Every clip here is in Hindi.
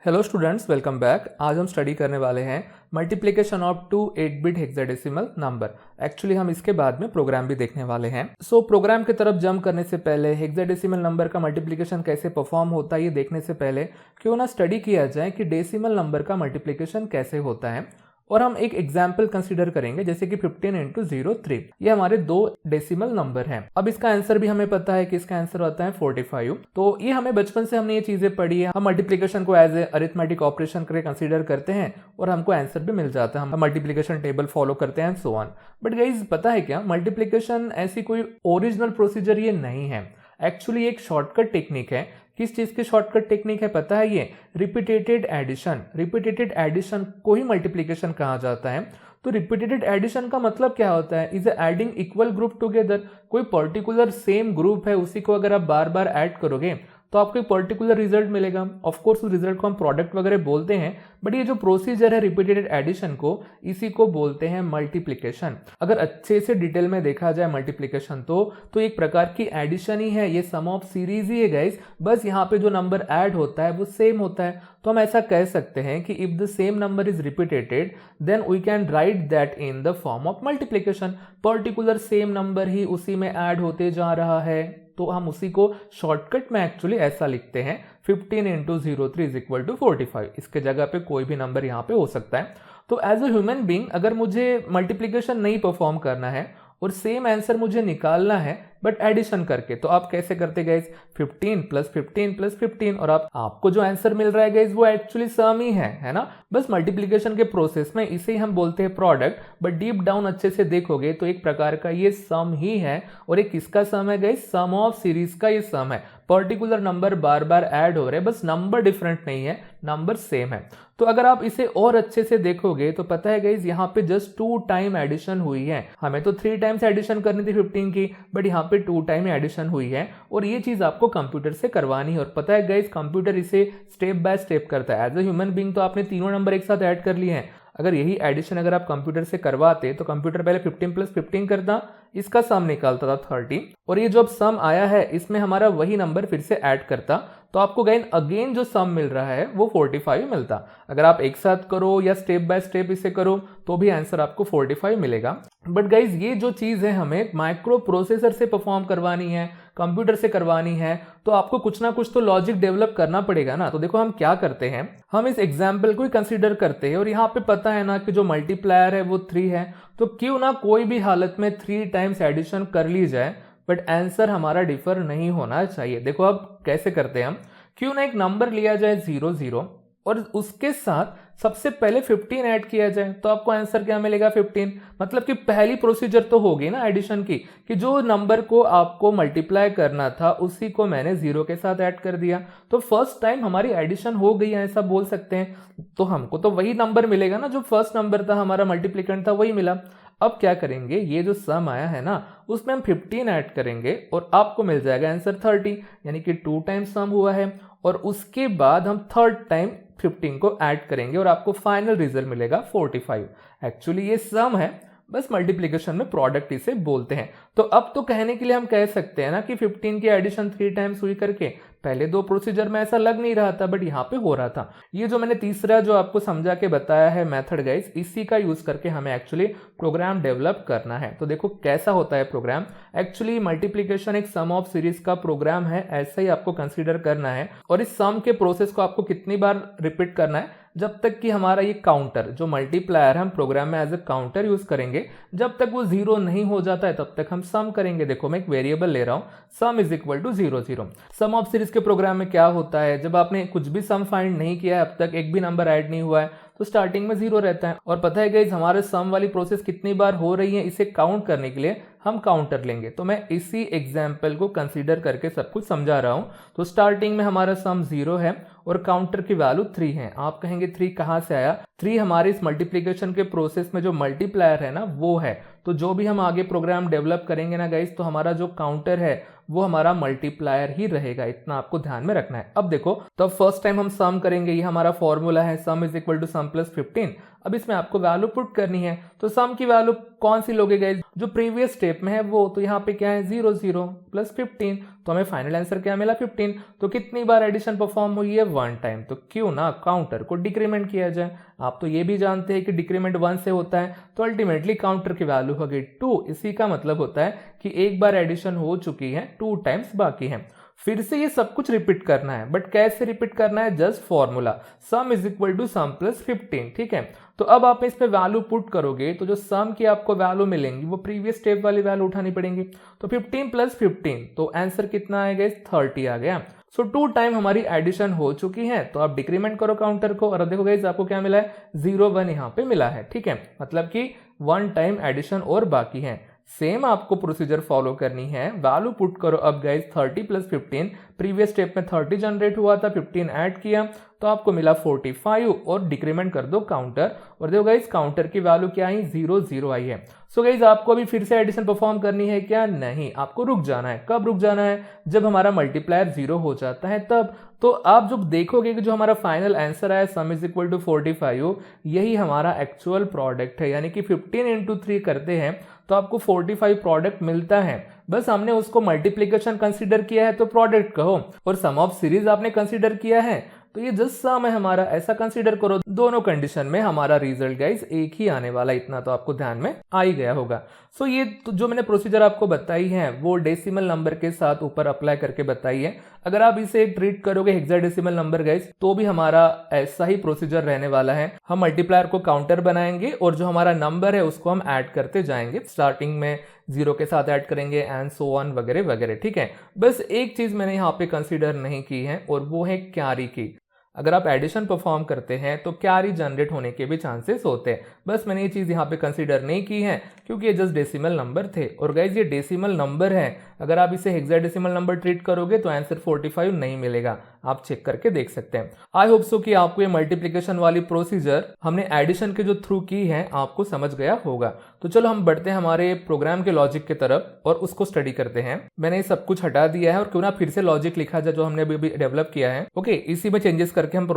Hello students, welcome back. आज हम स्टडी करने वाले हैं multiplication of two eight bit hexadecimal number. Actually हम इसके बाद में प्रोग्राम भी देखने वाले हैं। प्रोग्राम की तरफ जंप करने से पहले हेक्साडेसिमल नंबर का मल्टीप्लिकेशन कैसे परफॉर्म होता है ये देखने से पहले क्यों ना स्टडी किया जाए कि डेसिमल नंबर का मल्टीप्लिकेशन कैसे होता है। और हम एक एग्जाम्पल कंसीडर करेंगे जैसे कि 15 इंटू 03। ये हमारे दो डेसिमल नंबर हैं। अब इसका आंसर भी हमें पता है कि इसका आंसर होता है 45। तो ये हमें बचपन से हमने ये चीजें पढ़ी है। हम मल्टीप्लिकेशन को एज ए अरिथमेटिक ऑपरेशन करके कंसीडर करते हैं और हमको आंसर भी मिल जाता है। हम मल्टीप्लिकेशन टेबल फॉलो करते हैं सो ऑन। बट गाइस, पता है क्या, मल्टीप्लिकेशन ऐसी कोई ओरिजिनल प्रोसीजर ये नहीं है। एक्चुअली एक शॉर्टकट टेक्निक है। किस चीज की शॉर्टकट टेक्निक है पता है? ये रिपीटेटेड एडिशन। रिपीटेटेड एडिशन को ही मल्टीप्लिकेशन कहा जाता है। तो रिपीटेटेड एडिशन का मतलब क्या होता है? Is adding equal group together. कोई पर्टिकुलर सेम ग्रुप है, उसी को अगर आप बार बार ऐड करोगे तो आपको एक पर्टिकुलर रिजल्ट मिलेगा। ऑफ कोर्स उस रिजल्ट को हम प्रोडक्ट वगैरह बोलते हैं, बट ये जो प्रोसीजर है रिपीटेटेड एडिशन को, इसी को बोलते हैं मल्टीप्लिकेशन। अगर अच्छे से डिटेल में देखा जाए मल्टीप्लिकेशन तो एक प्रकार की एडिशन ही है। ये सम ऑफ सीरीज ही है गाइस, बस यहाँ पे जो नंबर ऐड होता है वो सेम होता है। तो हम ऐसा कह सकते हैं कि if the same number is repeated then we can write that in the form of multiplication. Particular same number ही उसी में ऐड होते जा रहा है, तो हम उसी को शॉर्टकट में एक्चुअली ऐसा लिखते हैं 15 इंटू 03 इज इक्वल टू 45। इसके जगह पे कोई भी नंबर यहाँ पे हो सकता है। तो एज अ ह्यूमन बीइंग अगर मुझे मल्टीप्लिकेशन नहीं परफॉर्म करना है और सेम आंसर मुझे निकालना है बट एडिशन करके, तो आप कैसे करते गाइस? 15 प्लस 15 प्लस 15, और आपको जो आंसर मिल रहा है गाइस वो एक्चुअली सम ही है ना। बस मल्टीप्लिकेशन के प्रोसेस में इसे ही हम बोलते हैं प्रोडक्ट, बट डीप डाउन अच्छे से देखोगे तो एक प्रकार का ये सम ही है। और ये किसका सम है गाइस? सम ऑफ सीरीज का ये सम है। पर्टिकुलर नंबर बार बार ऐड हो रहे हैं, बस नंबर डिफरेंट नहीं है, नंबर सेम है। तो अगर आप इसे और अच्छे से देखोगे तो पता है गाइस, यहाँ पे जस्ट 2 टाइम एडिशन हुई है। हमें तो 3 टाइम्स एडिशन करनी थी 15 की, बट यहाँ पे 2 टाइम एडिशन हुई है। और ये चीज आपको कंप्यूटर से करवानी है। और पता है गाइस, कंप्यूटर इसे स्टेप बाय स्टेप करता है। एज ए ह्यूमन बीइंग तो आपने तीनों नंबर एक साथ ऐड कर लिए हैं। अगर यही एडिशन अगर आप कंप्यूटर से करवाते तो कंप्यूटर पहले 15 प्लस 15 करता, इसका सम निकालता था 30, और ये जो अब सम आया है इसमें हमारा वही नंबर फिर से ऐड करता, तो आपको अगेन जो सम मिल रहा है वो 45 मिलता। अगर आप एक साथ करो या स्टेप बाय स्टेप इसे करो तो भी आंसर आपको 45 मिलेगा। बट गाइज, ये जो चीज है हमें माइक्रो प्रोसेसर से परफॉर्म करवानी है, कंप्यूटर से करवानी है, तो आपको कुछ ना कुछ तो लॉजिक डेवलप करना पड़ेगा ना। तो देखो हम क्या करते हैं, हम इस एग्जाम्पल को ही कंसीडर करते हैं। और यहाँ पे पता है ना कि जो मल्टीप्लायर है वो 3 है, तो क्यों ना कोई भी हालत में 3 टाइम्स एडिशन कर ली जाए, बट आंसर हमारा डिफर नहीं होना चाहिए। देखो अब कैसे करते हैं हम, क्यों ना एक नंबर लिया जाए 00 और उसके साथ सबसे पहले 15 ऐड किया जाए, तो आपको आंसर क्या मिलेगा? 15। मतलब कि पहली प्रोसीजर तो होगी ना एडिशन की, कि जो नंबर को आपको मल्टीप्लाई करना था उसी को मैंने 0 के साथ ऐड कर दिया, तो फर्स्ट टाइम हमारी एडिशन हो गई है, ऐसा बोल सकते हैं। तो हमको तो वही नंबर मिलेगा ना, जो फर्स्ट नंबर था हमारा मल्टीप्लिकेंट था वही मिला। अब क्या करेंगे, ये जो सम आया है ना उसमें हम 15 ऐड करेंगे और आपको मिल जाएगा आंसर 30, यानी कि 2 टाइम्स सम हुआ है। और उसके बाद हम थर्ड टाइम 15 को ऐड करेंगे और आपको फाइनल रिजल्ट मिलेगा 45। एक्चुअली ये सम है, बस मल्टीप्लिकेशन में प्रोडक्ट इसे बोलते हैं। तो अब तो कहने के लिए हम कह सकते हैं ना कि 15 की एडिशन 3 टाइम्स हुई करके। पहले 2 प्रोसीजर में ऐसा लग नहीं रहा था, बट यहाँ पे हो रहा था। ये जो मैंने तीसरा जो आपको समझा के बताया है मेथड गाइस, इसी का यूज करके हमें एक्चुअली प्रोग्राम डेवलप करना है। तो देखो कैसा होता है प्रोग्राम। एक्चुअली मल्टीप्लिकेशन एक सम ऑफ सीरीज का प्रोग्राम है, ऐसा ही आपको कंसिडर करना है। और इस सम के प्रोसेस को आपको कितनी बार रिपीट करना है? जब तक कि हमारा ये काउंटर जो मल्टीप्लायर हम प्रोग्राम में एज ए काउंटर यूज करेंगे, जब तक वो 0 नहीं हो जाता है तब तक हम सम करेंगे। देखो मैं एक वेरिएबल ले रहा हूं, sum is equal to 00। Sum of series के प्रोग्राम में क्या होता है, जब आपने कुछ भी सम फाइंड नहीं किया है, अब तक एक भी नंबर ऐड नहीं हुआ है, तो स्टार्टिंग में 0 रहता है। और पता है गाइस, हमारे सम वाली प्रोसेस कितनी बार हो रही है इसे काउंट करने के लिए हम काउंटर लेंगे। तो मैं इसी एग्जाम्पल को कंसीडर करके सब कुछ समझा रहा हूं। तो स्टार्टिंग में हमारा सम 0 है और काउंटर की वैल्यू 3 है। आप कहेंगे 3 कहां से आया? 3 हमारे इस मल्टीप्लिकेशन के प्रोसेस में जो मल्टीप्लायर है ना वो है। तो जो भी हम आगे प्रोग्राम डेवलप करेंगे ना गाइस, तो हमारा जो काउंटर है वो हमारा मल्टीप्लायर ही रहेगा, इतना आपको ध्यान में रखना है। अब देखो, तो फर्स्ट टाइम हम सम करेंगे, ये हमारा फॉर्मूला है sum is equal to sum plus 15। अब इसमें आपको वैल्यू पुट करनी है, तो सम की वैल्यू कौन सी लोगे गाइस, जो प्रीवियस स्टेप में है वो, तो यहाँ पे क्या है 0 0 प्लस 15, तो हमें फाइनल आंसर क्या मिला 15। तो कितनी बार एडिशन परफॉर्म हुई है, 1 टाइम, तो क्यों ना काउंटर को डिक्रीमेंट किया जाए। आप तो ये भी जानते हैं कि डिक्रीमेंट 1 से होता है, तो अल्टीमेटली काउंटर की वैल्यू होगी 2। इसी का मतलब होता है कि एक बार एडिशन हो चुकी है, 2 टाइम्स बाकी है। फिर से ये सब कुछ रिपीट करना है, बट कैसे रिपीट करना है, just formula sum is equal to sum plus 15, ठीक है। तो अब आप इसमें वैल्यू पुट करोगे तो जो सम की आपको वैल्यू मिलेंगी वो प्रीवियस स्टेप वाली वैल्यू उठानी पड़ेंगी। तो 15 प्लस 15, तो आंसर कितना आएगा, 30 आ गया। सो 2 टाइम हमारी एडिशन हो चुकी है, तो आप डिक्रीमेंट करो काउंटर को, और देखो गाइस आपको क्या मिला है, 0 1 यहाँ पे मिला है, ठीक है। मतलब कि 1 टाइम एडिशन और बाकी है। सेम आपको प्रोसीजर फॉलो करनी है, वैल्यू पुट करो अब गाइस 30 प्लस 15, प्रीवियस स्टेप में 30 जनरेट हुआ था, 15 ऐड किया तो आपको मिला 45, और डिक्रीमेंट कर दो काउंटर, और देखो गाइस काउंटर की वैल्यू क्या आई, 0 0 आई है। सो गाइस आपको अभी फिर से एडिशन परफॉर्म करनी है क्या, नहीं, आपको रुक जाना है। कब रुक जाना है, जब हमारा मल्टीप्लायर 0 हो जाता है तब। तो आप जब देखोगे कि जो हमारा फाइनल आंसर आया सम इज इक्वल टू 45, यही हमारा एक्चुअल प्रोडक्ट है, यानी कि 15 इंटू 3 करते हैं तो आपको 45 प्रोडक्ट मिलता है। बस हमने उसको मल्टीप्लिकेशन कंसीडर किया है तो प्रोडक्ट कहो, और सम ऑफ सीरीज आपने कंसीडर किया है तो ये जस्ट सम है हमारा, ऐसा कंसीडर करो। दोनों कंडीशन में हमारा रिजल्ट गाइस एक ही आने वाला, इतना तो आपको ध्यान में आ ही गया होगा। सो ये तो जो मैंने प्रोसीजर आपको बताई है वो डेसिमल नंबर के साथ ऊपर अप्लाई करके बताई है। अगर आप इसे ट्रीट करोगे हेक्साडेसिमल नंबर गाइस, तो भी हमारा ऐसा ही प्रोसीजर रहने वाला है। हम मल्टीप्लायर को काउंटर बनाएंगे और जो हमारा नंबर है उसको हम ऐड करते जाएंगे, स्टार्टिंग में 0 के साथ ऐड करेंगे एंड सो ऑन वगैरह वगैरह, ठीक है। बस एक चीज मैंने यहाँ पे कंसीडर नहीं की है, और वो है कैरी की। अगर आप एडिशन परफॉर्म करते हैं तो कैरी जनरेट होने के भी चांसेस होते हैं, बस मैंने ये चीज़ यहाँ पे कंसीडर नहीं की है क्योंकि ये जस्ट डेसिमल नंबर थे। और गाइज ये डेसिमल नंबर है, अगर आप इसे हेक्साडेसिमल नंबर ट्रीट करोगे तो आंसर 45 नहीं मिलेगा, आप चेक करके देख सकते हैं। आई होप सो कि आपको ये मल्टीप्लिकेशन वाली प्रोसीजर हमने एडिशन के जो थ्रू की है आपको समझ गया होगा। तो चलो हम बढ़ते हैं हमारे प्रोग्राम के लॉजिक की तरफ और उसको स्टडी करते हैं। मैंने सब कुछ हटा दिया है और क्यों ना फिर से लॉजिक लिखा जाए जो हमने अभी डेवलप किया है। ओके, इसी में चेंजेस करके हम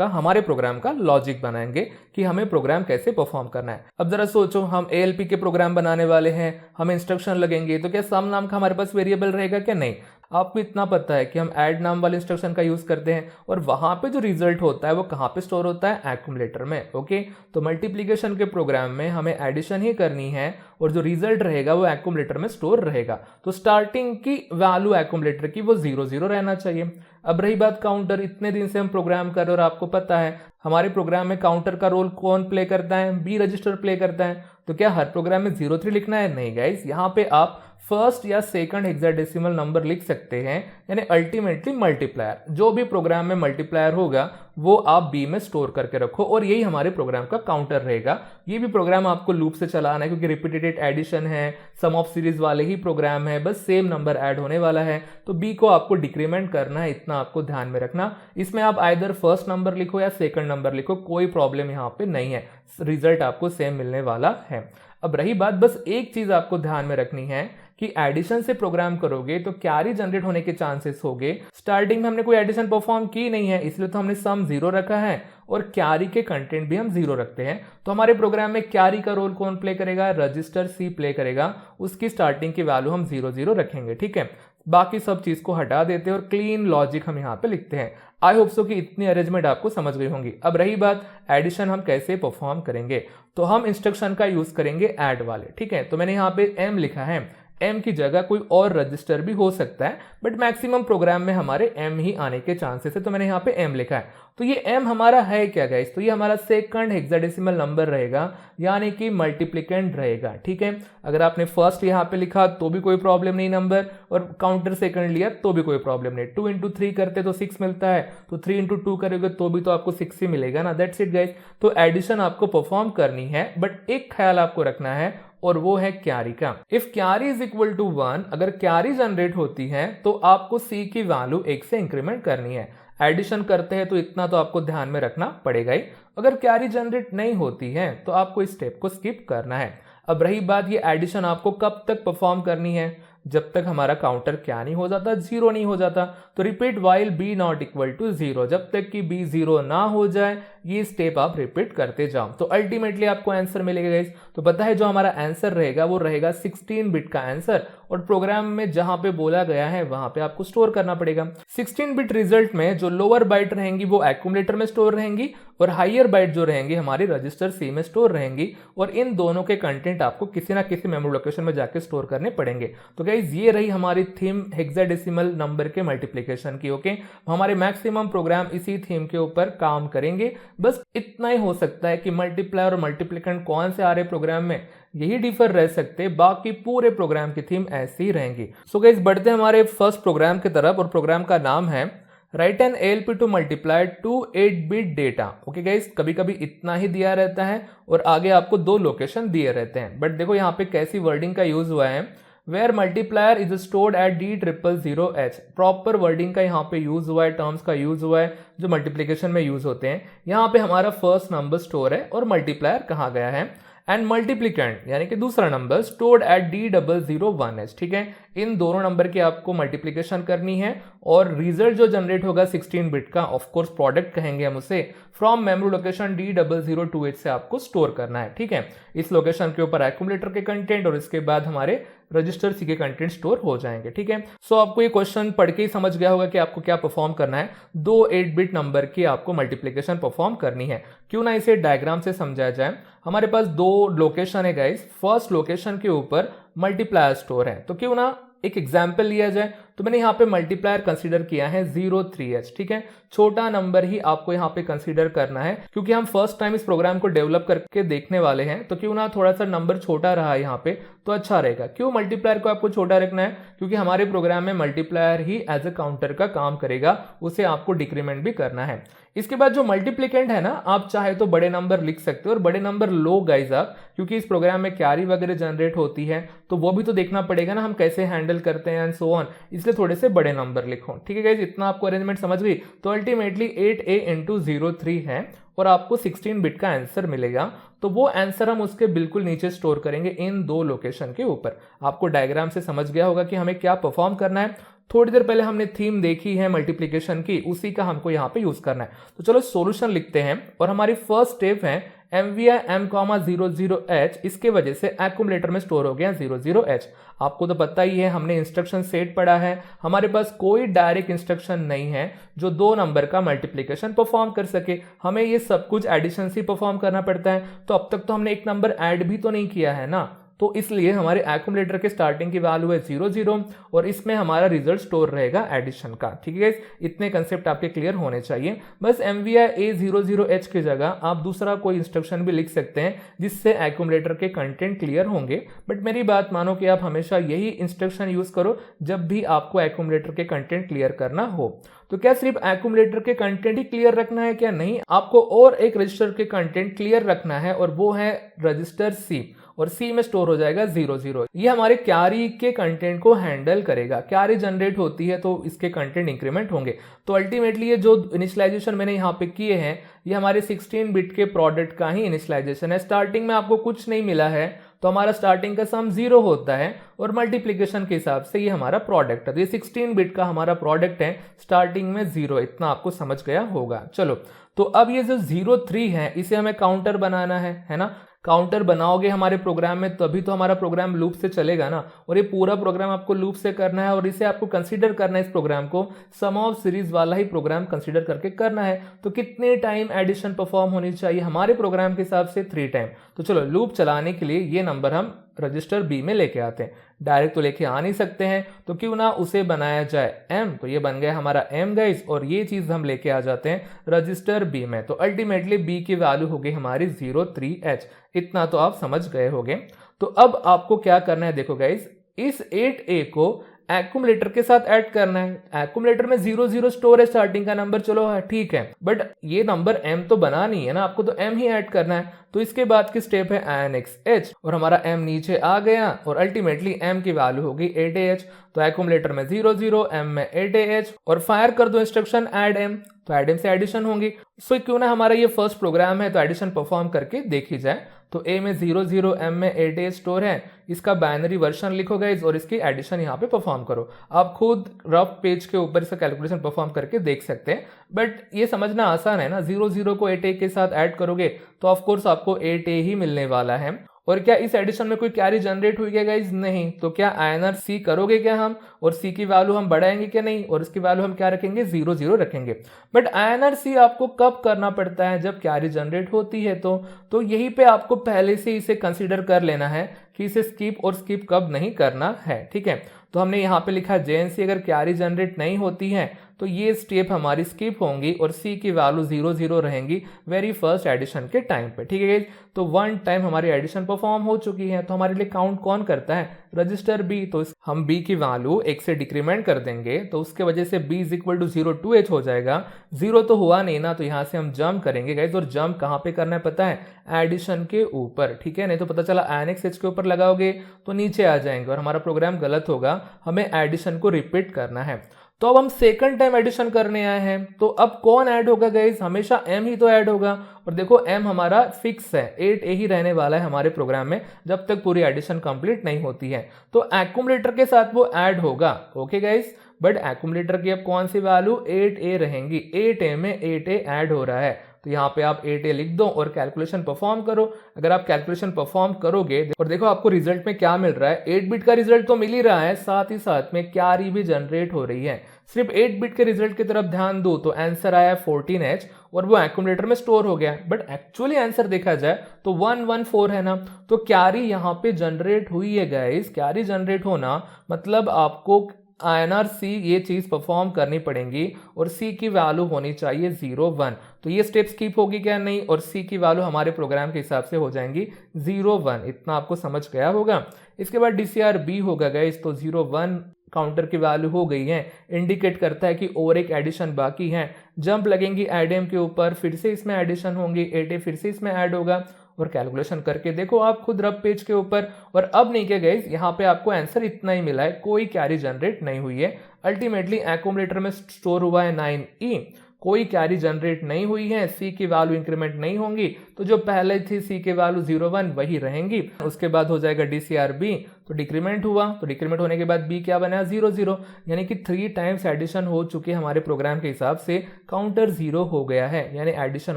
हमारे प्रोग्राम का लॉजिक बनाएंगे कि हमें प्रोग्राम कैसे परफॉर्म करना है। अब जरा सोचो, हम ALP के प्रोग्राम बनाने वाले हैं, हमें इंस्ट्रक्शन लगेंगे, तो क्या सम नाम का हमारे पास वेरिएबल रहेगा क्या? नहीं। आपको इतना पता है कि हम ऐड नाम वाले इंस्ट्रक्शन का यूज करते हैं और वहां पे जो रिजल्ट होता है वो कहां पे स्टोर होता है? एक्यूमुलेटर में। ओके, तो मल्टीप्लिकेशन के प्रोग्राम में हमें एडिशन ही करनी है और जो रिजल्ट रहेगा वो एक्यूमुलेटर में स्टोर रहेगा। तो स्टार्टिंग की वैल्यू एक्यूमुलेटर की वो 0 0 रहना चाहिए। अब रही बात काउंटर, इतने दिन से हम प्रोग्राम कर रहे हैं और आपको पता है हमारे प्रोग्राम में काउंटर का रोल कौन प्ले करता है? बी रजिस्टर प्ले करता है। तो क्या हर प्रोग्राम में 0 3 लिखना है? नहीं गाइस, यहाँ पे आप फर्स्ट या सेकंड हेक्साडेसिमल नंबर लिख सकते हैं, यानी अल्टीमेटली मल्टीप्लायर। जो भी प्रोग्राम में मल्टीप्लायर होगा वो आप बी में स्टोर करके रखो और यही हमारे प्रोग्राम का काउंटर रहेगा। ये भी प्रोग्राम आपको लूप से चलाना है क्योंकि रिपीटेड एडिशन है, सम ऑफ सीरीज वाले ही प्रोग्राम है, बस सेम नंबर ऐड होने वाला है। तो बी को आपको डिक्रीमेंट करना है, इतना आपको ध्यान में रखना। इसमें आप आइदर फर्स्ट नंबर लिखो या सेकंड नंबर लिखो, कोई प्रॉब्लम यहाँ पे नहीं है, रिजल्ट आपको सेम मिलने वाला है। अब रही बात, बस एक चीज आपको ध्यान में रखनी है कि एडिशन से प्रोग्राम करोगे तो कैरी जनरेट होने के चांसेस होंगे। स्टार्टिंग में हमने कोई एडिशन परफॉर्म की नहीं है, इसलिए तो हमने सम 0 रखा है और कैरी के कंटेंट भी हम 0 रखते हैं। तो हमारे प्रोग्राम में कैरी का रोल कौन प्ले करेगा? रजिस्टर सी प्ले करेगा, उसकी स्टार्टिंग की वैल्यू हम 0 0 रखेंगे, ठीक है। बाकी सब चीज को हटा देते हैं और क्लीन लॉजिक हम यहाँ पे लिखते हैं। आई होप सो कि इतनी अरेंजमेंट आपको समझ गई होंगी। अब रही बात एडिशन हम कैसे परफॉर्म करेंगे, तो हम इंस्ट्रक्शन का यूज करेंगे ऐड वाले, ठीक है। तो मैंने यहाँ पे एम लिखा है, एम की जगह कोई और रजिस्टर भी हो सकता है, बट मैक्सिमम प्रोग्राम में हमारे एम ही आने के चांसेस है, तो मैंने यहाँ पे एम लिखा है। तो ये एम हमारा है क्या गाइस? तो ये हमारा सेकंड हेक्साडेसिमल नंबर रहेगा, यानी कि मल्टीप्लिकेंट रहेगा, ठीक है। अगर आपने फर्स्ट यहाँ पे लिखा तो भी कोई प्रॉब्लम नहीं नंबर, और काउंटर सेकंड लिया तो भी कोई प्रॉब्लम नहीं। 2 इंटू 3 करते तो 6 मिलता है, तो 3 इंटू 2 करोगे तो भी तो आपको 6 ही मिलेगा ना। That's it guys. तो एडिशन आपको परफॉर्म करनी है, बट एक ख्याल आपको रखना है और वो है कैरी का। If carry is equal to 1, अगर कैरी जनरेट होती है तो आपको सी की वैल्यू 1 से इंक्रीमेंट करनी है। एडिशन करते हैं तो इतना तो आपको ध्यान में रखना पड़ेगा ही। अगर कैरी जनरेट नहीं होती है तो आपको इस स्टेप को स्किप करना है। अब रही बात ये एडिशन आपको कब तक परफॉर्म करनी है, जब तक हमारा काउंटर क्या नहीं हो जाता, जीरो नहीं हो जाता। तो repeat while b not equal to zero, जब तक कि बी जीरो ना हो जाए ये स्टेप आप रिपीट करते जाओ। तो अल्टीमेटली आपको आंसर मिलेगा गाइस। तो पता है जो हमारा आंसर रहेगा वो रहेगा 16 बिट का आंसर, और प्रोग्राम में जहां पे बोला गया है वहां पे आपको स्टोर करना पड़ेगा। 16 बिट रिजल्ट में जो लोअर बाइट रहेंगी वो एक्यूमुलेटर में स्टोर रहेंगी, और हाइयर बाइट जो रहेंगी हमारी रजिस्टर सी में स्टोर रहेंगी, और इन दोनों के कंटेंट आपको किसी ना किसी मेमोरी लोकेशन में जाके स्टोर करने पड़ेंगे। तो गाइस ये रही हमारी थीम हेक्साडेसिमल नंबर के मल्टीप्लिकेशन की। ओके, हमारे मैक्सिमम प्रोग्राम इसी थीम के ऊपर काम करेंगे। बस इतना ही हो सकता है कि मल्टीप्लायर और मल्टीप्लिकेंट कौन से आ रहे प्रोग्राम में यही डिफर रह सकते, बाकी पूरे प्रोग्राम की थीम ऐसी ही रहेंगी। सो गाइस बढ़ते हैं हमारे फर्स्ट प्रोग्राम की तरफ, और प्रोग्राम का नाम है write an ALP to multiply 2 8-bit data. Okay guys, कभी कभी इतना ही दिया रहता है और आगे आपको 2 लोकेशन दिए रहते हैं, बट देखो यहाँ पे कैसी वर्डिंग का यूज हुआ है, where multiplier is stored at D000H। Proper wording का यहाँ पे यूज हुआ है, टर्म्स का यूज हुआ है जो मल्टीप्लिकेशन में यूज होते हैं। यहाँ पे हमारा फर्स्ट नंबर स्टोर है और मल्टीप्लायर कहा गया है, एंड मल्टीप्लिकेंट यानी कि दूसरा नंबर स्टोर्ड एट D001H। ठीक है, इन दोनों नंबर की आपको मल्टीप्लिकेशन करनी है, और रिजल्ट जो जनरेट होगा 16 बिट का, ऑफ कोर्स प्रोडक्ट कहेंगे हम उसे, फ्रॉम मेमोरी लोकेशन D002H से आपको स्टोर करना है। ठीक है, इस लोकेशन के ऊपर एक्यूमुलेटर के कंटेंट और इसके बाद हमारे रजिस्टर सी के कंटेंट स्टोर हो जाएंगे। ठीक है, सो आपको ये क्वेश्चन पढ़ के ही समझ गया होगा कि आपको क्या परफॉर्म करना है। 2 8-bit नंबर की आपको मल्टीप्लिकेशन परफॉर्म करनी है। क्यों ना इसे डायग्राम से समझाया जाए। हमारे पास 2 लोकेशन है गाइस, फर्स्ट लोकेशन के ऊपर मल्टीप्लायर स्टोर है, तो क्यों ना एक एग्जाम्पल लिया जाए। तो मैंने यहाँ पे मल्टीप्लायर कंसीडर किया है 03H। ठीक है, छोटा नंबर ही आपको यहाँ पे कंसीडर करना है, क्योंकि हम फर्स्ट टाइम इस प्रोग्राम को डेवलप करके देखने वाले हैं, तो क्यों ना थोड़ा सा नंबर छोटा रहा यहाँ पे तो अच्छा रहेगा। क्यों मल्टीप्लायर को आपको छोटा रखना है, क्योंकि हमारे प्रोग्राम में मल्टीप्लायर ही एज ए काउंटर का काम करेगा, उसे आपको डिक्रीमेंट भी करना है। इसके बाद जो मल्टीप्लिकेंट है ना, आप चाहे तो बड़े नंबर लिख सकते हो, और बड़े नंबर लो गाइज आप, क्योंकि इस प्रोग्राम में कैरी वगैरह जनरेट होती है तो वो भी तो देखना पड़ेगा ना हम कैसे हैंडल करते हैं एंड सो ऑन, इसलिए थोड़े से बड़े नंबर लिखो। ठीक है गाइज, इतना आपको अरेंजमेंट समझ गई। तो अल्टीमेटली 8A into 03 है, और आपको 16 बिट का आंसर मिलेगा। तो वो आंसर हम उसके बिल्कुल नीचे स्टोर करेंगे इन 2 लोकेशन के ऊपर। आपको डायग्राम से समझ गया होगा कि हमें क्या परफॉर्म करना है। थोड़ी देर पहले हमने थीम देखी है मल्टीप्लिकेशन की, उसी का हमको यहाँ पे यूज करना है। तो चलो सॉल्यूशन लिखते हैं, और हमारी फर्स्ट स्टेप है MVI M,00H, इसके वजह से एक्यूमुलेटर में स्टोर हो गया 00H। आपको तो पता ही है, हमने इंस्ट्रक्शन सेट पढ़ा है, हमारे पास कोई डायरेक्ट इंस्ट्रक्शन नहीं है जो 2 नंबर का मल्टीप्लिकेशन परफॉर्म कर सके। हमें ये सब कुछ एडिशन से परफॉर्म करना पड़ता है। तो अब तक तो हमने एक नंबर ऐड भी तो नहीं किया है ना, तो इसलिए हमारे एक्यूमुलेटर के स्टार्टिंग की वैल्यू है 00, और इसमें हमारा रिजल्ट स्टोर रहेगा एडिशन का। ठीक है, इतने कंसेप्ट आपके क्लियर होने चाहिए। बस MVI A00H की जगह आप दूसरा कोई इंस्ट्रक्शन भी लिख सकते हैं जिससे एक्यूमुलेटर के कंटेंट क्लियर होंगे, बट मेरी बात मानो कि आप हमेशा यही इंस्ट्रक्शन यूज करो जब भी आपको एक्यूमुलेटर के कंटेंट क्लियर करना हो। तो क्या सिर्फ एक्यूमुलेटर के कंटेंट ही क्लियर रखना है? क्या नहीं, आपको और एक रजिस्टर के कंटेंट क्लियर रखना है, और वो है रजिस्टर सी, और सी में स्टोर हो जाएगा 00। ये हमारे कैरी के कंटेंट को हैंडल करेगा। कैरी जनरेट होती है तो इसके कंटेंट इंक्रीमेंट होंगे। तो अल्टीमेटली ये जो इनिशियलाइजेशन मैंने यहाँ पे किए हैं, ये हमारे 16 बिट के प्रोडक्ट का ही इनिशियलाइजेशन है। स्टार्टिंग में आपको कुछ नहीं मिला है तो हमारा स्टार्टिंग का सम 0 होता है, और मल्टीप्लिकेशन के हिसाब से ये हमारा प्रोडक्ट है। तो ये 16 बिट का हमारा प्रोडक्ट है, स्टार्टिंग में 0, इतना आपको समझ गया होगा। चलो, तो अब ये जो 03 है इसे हमें काउंटर बनाना है ना। काउंटर बनाओगे हमारे प्रोग्राम में तभी तो हमारा प्रोग्राम लूप से चलेगा ना, और ये पूरा प्रोग्राम आपको लूप से करना है, और इसे आपको कंसीडर करना है, इस प्रोग्राम को सम ऑफ सीरीज वाला ही प्रोग्राम कंसीडर करके करना है। तो कितने टाइम एडिशन परफॉर्म होनी चाहिए हमारे प्रोग्राम के हिसाब से? 3 टाइम। तो चलो, लूप चलाने के लिए ये नंबर हम रजिस्टर बी में लेके आते हैं। डायरेक्ट तो लेके आ नहीं सकते हैं, तो क्यों ना उसे बनाया जाए m। तो ये बन गया हमारा m गाइस, और ये चीज हम लेके आ जाते हैं रजिस्टर b में। तो अल्टीमेटली b की वैल्यू होगी हमारी 03H। इतना तो आप समझ गए होंगे। तो अब आपको क्या करना है, देखो गाइस, इस 8A को एक्यूमुलेटर के साथ ऐड करना है। एक्यूमुलेटर में 00 स्टोर है स्टार्टिंग का नंबर, चलो ठीक है, बट ये नंबर m तो बना नहीं है ना, आपको तो m ही ऐड करना है। तो इसके बाद की स्टेप है ANXH, और हमारा m नीचे आ गया, और अल्टीमेटली m की वैल्यू होगी 8AH। तो एक्यूमुलेटर में 00, m में 8AH, और फायर कर दो इंस्ट्रक्शन ऐड m। तो एड एम से एडिशन होंगी। सो क्यों ना हमारा ये फर्स्ट प्रोग्राम है तो एडिशन परफॉर्म करके देखी जाए। तो ए में 00, एम में 8A स्टोर है, इसका बाइनरी वर्जन लिखो गाइस और इसकी एडिशन यहाँ पे परफॉर्म करो। आप खुद रफ पेज के ऊपर इसका कैलकुलेशन परफॉर्म करके देख सकते हैं, बट ये समझना आसान है ना। 00 को 8A के साथ ऐड करोगे तो ऑफकोर्स आपको 8A ही मिलने वाला है। और क्या इस एडिशन में कोई कैरी जनरेट हुई है गाइज? नहीं। तो क्या INR C करोगे क्या हम, और C की वैल्यू हम बढ़ाएंगे क्या? नहीं। और इसकी वैल्यू हम क्या रखेंगे? 00 रखेंगे। बट INR C आपको कब करना पड़ता है? जब कैरी जनरेट होती है। तो यही पे आपको पहले से इसे कंसीडर कर लेना है कि इसे स्किप और स्किप कब नहीं करना है। ठीक है, तो हमने यहाँ पे लिखा JNC अगर कैरी जनरेट नहीं होती है तो ये स्टेप हमारी स्किप होंगी और C की वैल्यू 00 रहेंगी वेरी फर्स्ट एडिशन के टाइम पे। ठीक है, तो वन टाइम हमारी एडिशन परफॉर्म हो चुकी है। तो हमारे लिए काउंट कौन करता है? Register B। तो हम B की वैल्यू 1 से डिक्रीमेंट कर देंगे, तो उसके वजह से B is equal to 0 2H हो जाएगा। 0 तो हुआ नहीं ना, तो यहाँ से हम जंप करेंगे गाइज। और जंप कहाँ पे करना है पता है? एडिशन के ऊपर। ठीक है, नहीं तो पता चला INX H के ऊपर लगाओगे तो नीचे आ जाएंगे और हमारा प्रोग्राम गलत होगा। हमें एडिशन को रिपीट करना है। तो अब हम सेकंड टाइम एडिशन करने आए हैं, तो अब कौन ऐड होगा गाइज? हमेशा M ही तो ऐड होगा। और देखो M हमारा फिक्स है, 8A ही रहने वाला है हमारे प्रोग्राम में जब तक पूरी एडिशन कंप्लीट नहीं होती है। तो एक्यूमुलेटर के साथ वो ऐड होगा। ओके गाइज, बट एक्यूमुलेटर की अब कौन सी वैल्यू? 8A रहेंगी। 8A में 8A ऐड हो रहा है, तो यहाँ पे आप 8A लिख दो और कैलकुलेशन परफॉर्म करो। अगर आप कैलकुलेशन परफॉर्म करोगे और देखो आपको रिजल्ट में क्या मिल रहा है, 8 बिट का रिजल्ट तो मिल ही रहा है, साथ ही साथ में कैरी भी जनरेट हो रही है। सिर्फ 8 बिट के रिजल्ट की तरफ ध्यान दो तो आंसर आया 14H और वो एक्यूमुलेटर में स्टोर हो गया। बट एक्चुअली आंसर देखा जाए तो 114 है ना, तो कैरी यहाँ पे जनरेट हुई है गाइस। कैरी जनरेट होना मतलब आपको INR C ये चीज परफॉर्म करनी पड़ेगी और C की वैल्यू होनी चाहिए 01। तो ये स्टेप स्किप होगी क्या? नहीं। और C की वैल्यू हमारे प्रोग्राम के हिसाब से हो जाएंगी 01। इतना आपको समझ गया होगा। इसके बाद DCR B होगा गाइस, तो 01 काउंटर की वैल्यू हो गई है, इंडिकेट करता है कि और एक एडिशन बाकी है। जंप लगेंगी एडम के ऊपर, फिर से इसमें एडिशन होंगी, 8A फिर से इसमें ऐड होगा और कैलकुलेशन करके देखो आप खुद रब पेज के ऊपर। और अब नहीं क्या गाइस, यहाँ पे आपको आंसर इतना ही मिला है, कोई कैरी जनरेट नहीं हुई है। अल्टीमेटली एक्यूमुलेटर में स्टोर हुआ है 9E, कोई कैरी जनरेट नहीं हुई है, C की वैल्यू इंक्रीमेंट नहीं होंगी, तो जो पहले थी C की वैल्यू 01 वही रहेंगी। उसके बाद हो जाएगा DCR B, तो डिक्रीमेंट हुआ, तो डिक्रीमेंट होने के बाद B क्या बना? 00, यानी कि 3 टाइम्स एडिशन हो चुके हमारे प्रोग्राम के हिसाब से, काउंटर 0 हो गया है, यानी एडिशन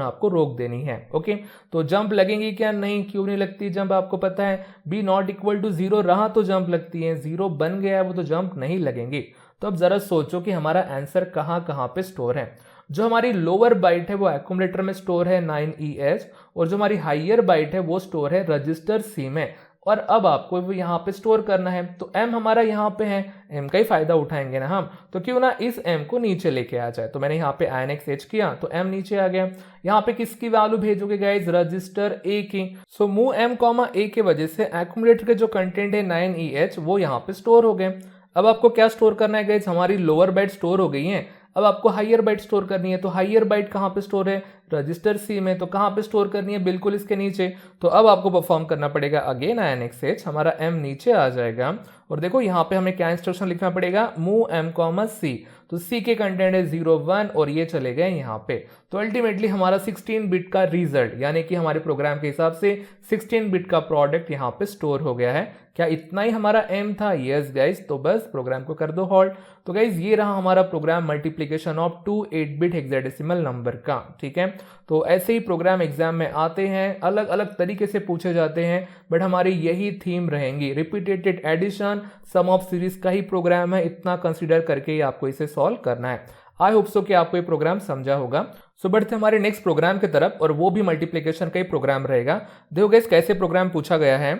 आपको रोक देनी है। ओके, तो जंप लगेंगी क्या? नहीं। क्यों नहीं लगती जंप? आपको पता है B नॉट इक्वल टू 0 रहा तो जंप लगती है, 0 बन गया वो तो जंप नहीं लगेंगी। तो अब जरा सोचो कि हमारा आंसर कहाँ कहाँ पे स्टोर है। जो हमारी लोअर बाइट है वो एक्यूमुलेटर में स्टोर है 9EH, और जो हमारी हाइयर बाइट है वो स्टोर है रजिस्टर C में। और अब आपको वो यहाँ पे स्टोर करना है, तो M हमारा यहाँ पे है, M का ही फायदा उठाएंगे ना हम, तो क्यों ना इस M को नीचे लेके आ जाए। तो मैंने यहाँ पे INX H किया तो M नीचे आ गया। यहाँ पे किसकी वैल्यू भेजोगे गाइज? रजिस्टर A की। सो मूव M, A के वजह से एक्यूमुलेटर के जो कंटेंट है 9EH वो यहाँ पे स्टोर हो गए। अब आपको क्या स्टोर करना है गाइज? हमारी लोअर बाइट स्टोर हो गई है, अब आपको हाइयर बाइट स्टोर करनी है। तो हाइयर बाइट कहाँ पे स्टोर है? रजिस्टर C में। तो कहाँ पे स्टोर करनी है? बिल्कुल इसके नीचे। तो अब आपको परफॉर्म करना पड़ेगा अगेन INX H, हमारा M नीचे आ जाएगा। और देखो यहाँ पे हमें क्या इंस्ट्रक्शन लिखना पड़ेगा? Move M, C। तो C के कंटेंट है 01 और ये चले गए यहाँ पे। तो अल्टीमेटली हमारा 16 बिट का रिजल्ट, यानी कि हमारे प्रोग्राम के हिसाब से 16 बिट का प्रोडक्ट यहाँ पे स्टोर हो गया है। क्या इतना ही हमारा M था? यस गाइज, तो बस प्रोग्राम को कर दो हॉल्ट। तो गाइज ये रहा हमारा program multiplication of 2 eight bit hexadecimal number का। ठीक है, तो ऐसे ही प्रोग्राम एग्जाम में आते हैं, अलग अलग तरीके से पूछे जाते हैं, बट हमारी यही थीम रहेंगी, repeated addition, sum of series का ही प्रोग्राम है, इतना कंसीडर करके ही आपको इसे सॉल्व करना है। आई होप सो कि आपको ये प्रोग्राम समझा होगा। सो बढ़ते हमारे नेक्स्ट प्रोग्राम की तरफ, और वो भी मल्टीप्लिकेशन का ही प्रोग्राम रहेगा। देखो गाइस कैसे प्रोग्राम पूछा गया है।